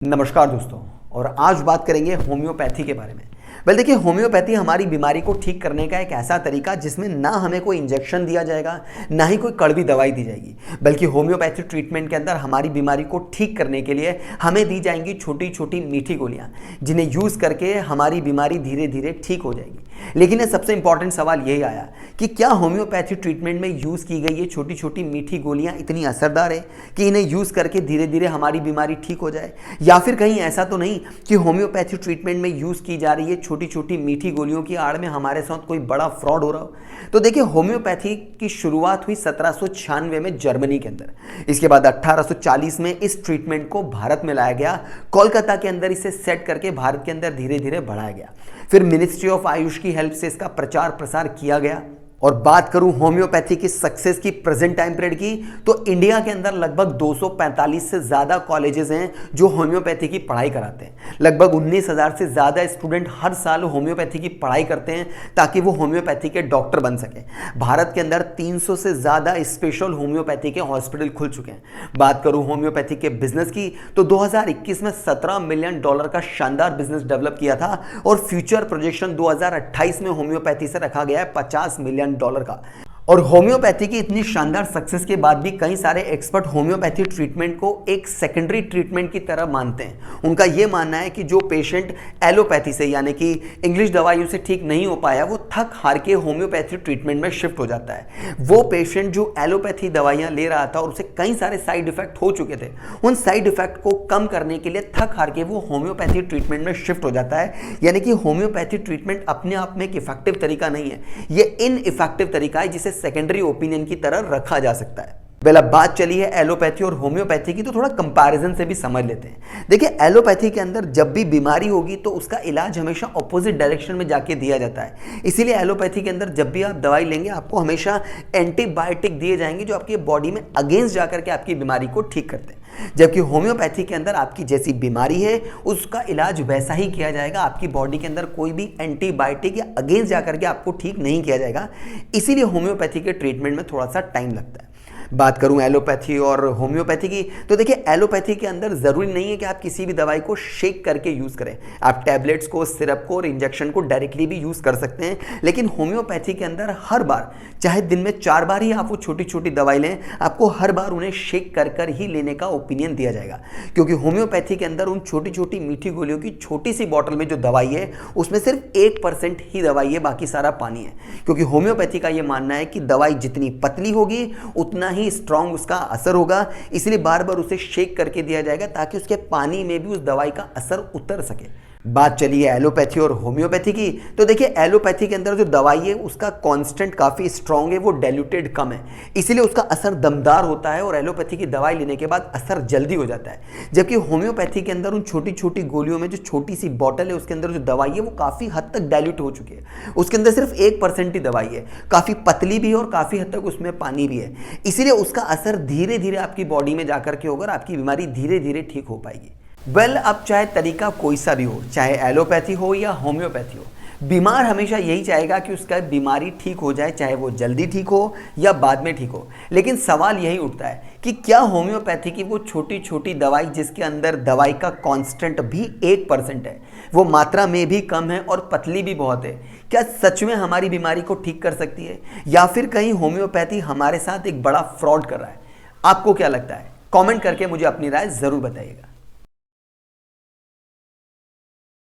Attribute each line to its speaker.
Speaker 1: नमस्कार दोस्तों। और आज बात करेंगे होम्योपैथी के बारे में। देखिए, होम्योपैथी हमारी बीमारी को ठीक करने का एक ऐसा तरीका जिसमें ना हमें कोई इंजेक्शन दिया जाएगा, ना ही कोई कड़वी दवाई दी जाएगी, बल्कि होम्योपैथी ट्रीटमेंट के अंदर हमारी बीमारी को ठीक करने के लिए हमें दी जाएंगी छोटी छोटी मीठी गोलियां, जिन्हें यूज़ करके हमारी बीमारी धीरे धीरे ठीक हो जाएगी। लेकिन सबसे इंपॉर्टेंट सवाल यही आया कि क्या होम्योपैथी ट्रीटमेंट में यूज़ की गई ये छोटी छोटी मीठी गोलियां इतनी असरदार है कि इन्हें यूज़ करके धीरे धीरे हमारी बीमारी ठीक हो जाए, या फिर कहीं ऐसा तो नहीं कि होम्योपैथी ट्रीटमेंट में यूज़ की जा रही है छोटी छोटी मीठी गोलियों की आड़ में हमारे साथ कोई बड़ा फ्रॉड हो रहा हो। तो देखिए, होम्योपैथी की शुरुआत हुई 1796 में जर्मनी के अंदर। इसके बाद 1840 में इस ट्रीटमेंट को भारत में लाया गया। कोलकाता के अंदर इसे सेट करके भारत के अंदर धीरे धीरे बढ़ाया गया। फिर मिनिस्ट्री ऑफ आयुष की हेल्प से इसका प्रचार प्रसार किया गया। और बात करूं होम्योपैथी की सक्सेस की प्रेजेंट टाइम पीरियड की, तो इंडिया के अंदर लगभग 245 से ज़्यादा कॉलेजेस हैं जो होम्योपैथी की पढ़ाई कराते हैं। लगभग 19,000 से ज़्यादा स्टूडेंट हर साल होम्योपैथी की पढ़ाई करते हैं ताकि वो होम्योपैथी के डॉक्टर बन सकें। भारत के अंदर 300 से ज़्यादा स्पेशल होम्योपैथी के हॉस्पिटल खुल चुके हैं। बात करूँ होम्योपैथी के बिजनेस की, तो 2021 में $17 मिलियन का शानदार बिजनेस डेवलप किया था। और फ्यूचर प्रोजेक्शन 2028 में होम्योपैथी से रखा गया है $50 मिलियन का। और होम्योपैथी की इतनी शानदार सक्सेस के बाद भी कई सारे एक्सपर्ट होम्योपैथी ट्रीटमेंट को एक सेकेंडरी ट्रीटमेंट की तरह मानते हैं। उनका यह मानना है कि जो पेशेंट एलोपैथी से यानी कि इंग्लिश दवाइयों से ठीक नहीं हो पाया, वो थक हार के होम्योपैथी ट्रीटमेंट में शिफ्ट हो जाता है। वो पेशेंट जो एलोपैथी दवाइयां ले रहा था और उसे कई सारे साइड इफेक्ट हो चुके थे, उन साइड इफेक्ट को कम करने के लिए थक हार के वो होम्योपैथी ट्रीटमेंट में शिफ्ट हो जाता है। यानी कि होम्योपैथी ट्रीटमेंट अपने आप में एक इफेक्टिव तरीका नहीं है, ये इनइफेक्टिव तरीका है जिसे सेकेंडरी ओपिनियन की तरह रखा जा सकता है। अब बात चली है एलोपैथी और होम्योपैथी की, तो थोड़ा कंपैरिजन से भी समझ लेते हैं। देखिए, एलोपैथी के अंदर जब भी बीमारी होगी तो उसका इलाज हमेशा ऑपोजिट डायरेक्शन में जाके दिया जाता है। इसीलिए एलोपैथी के अंदर जब भी आप दवाई लेंगे, आपको हमेशा एंटीबायोटिक दिए जाएंगे जो आपकी बॉडी में अगेंस्ट जाकर के आपकी बीमारी को ठीक करते हैं। जबकि होम्योपैथी के अंदर आपकी जैसी बीमारी है उसका इलाज वैसा ही किया जाएगा। आपकी बॉडी के अंदर कोई भी एंटीबायोटिक या अगेंस्ट जाकर के आपको ठीक नहीं किया जाएगा। इसीलिए होम्योपैथी के ट्रीटमेंट में थोड़ा सा टाइम लगता है। बात करूं एलोपैथी और होम्योपैथी की, तो देखिए, एलोपैथी के अंदर ज़रूरी नहीं है कि आप किसी भी दवाई को शेक करके यूज़ करें। आप टैबलेट्स को, सिरप को और इंजेक्शन को डायरेक्टली भी यूज़ कर सकते हैं। लेकिन होम्योपैथी के अंदर हर बार, चाहे दिन में 4 बार ही आप वो छोटी छोटी दवाई लें, आपको हर बार उन्हें शेक कर कर ही लेने का ओपिनियन दिया जाएगा। क्योंकि होम्योपैथी के अंदर उन छोटी छोटी मीठी गोलियों की छोटी सी बॉटल में जो दवाई है उसमें सिर्फ 1% ही दवाई है, बाकी सारा पानी है। क्योंकि होम्योपैथी का ये मानना है कि दवाई जितनी पतली होगी उतना ही स्ट्रॉन्ग उसका असर होगा। इसलिए बार बार उसे शेक करके दिया जाएगा ताकि उसके पानी में भी उस दवाई का असर उतर सके। बात चली है एलोपैथी और होम्योपैथी की, तो देखिए, एलोपैथी के अंदर जो दवाई है उसका कांस्टेंट काफ़ी स्ट्रॉन्ग है, वो डाइल्यूटेड कम है, इसीलिए उसका असर दमदार होता है और एलोपैथी की दवाई लेने के बाद असर जल्दी हो जाता है। जबकि होम्योपैथी के अंदर उन छोटी छोटी गोलियों में जो छोटी सी बॉटल है उसके अंदर जो दवाई है वो काफ़ी हद तक डाइल्यूट हो चुकी है। उसके अंदर सिर्फ 1% ही दवाई है, काफ़ी पतली भी है और काफ़ी हद तक उसमें पानी भी है। इसीलिए उसका असर धीरे धीरे आपकी बॉडी में जाकर के होगा और आपकी बीमारी धीरे धीरे ठीक हो पाएगी। अब चाहे तरीका कोई सा भी हो, चाहे एलोपैथी हो या होम्योपैथी हो, बीमार हमेशा यही चाहेगा कि उसका बीमारी ठीक हो जाए, चाहे वो जल्दी ठीक हो या बाद में ठीक हो। लेकिन सवाल यही उठता है कि क्या होम्योपैथी की वो छोटी छोटी दवाई जिसके अंदर दवाई का कांस्टेंट भी 1% है, वो मात्रा में भी कम है और पतली भी बहुत है, क्या सच में हमारी बीमारी को ठीक कर सकती है, या फिर कहीं होम्योपैथी हमारे साथ एक बड़ा फ्रॉड कर रहा है? आपको क्या लगता है? कमेंट करके मुझे अपनी राय ज़रूर बताइएगा।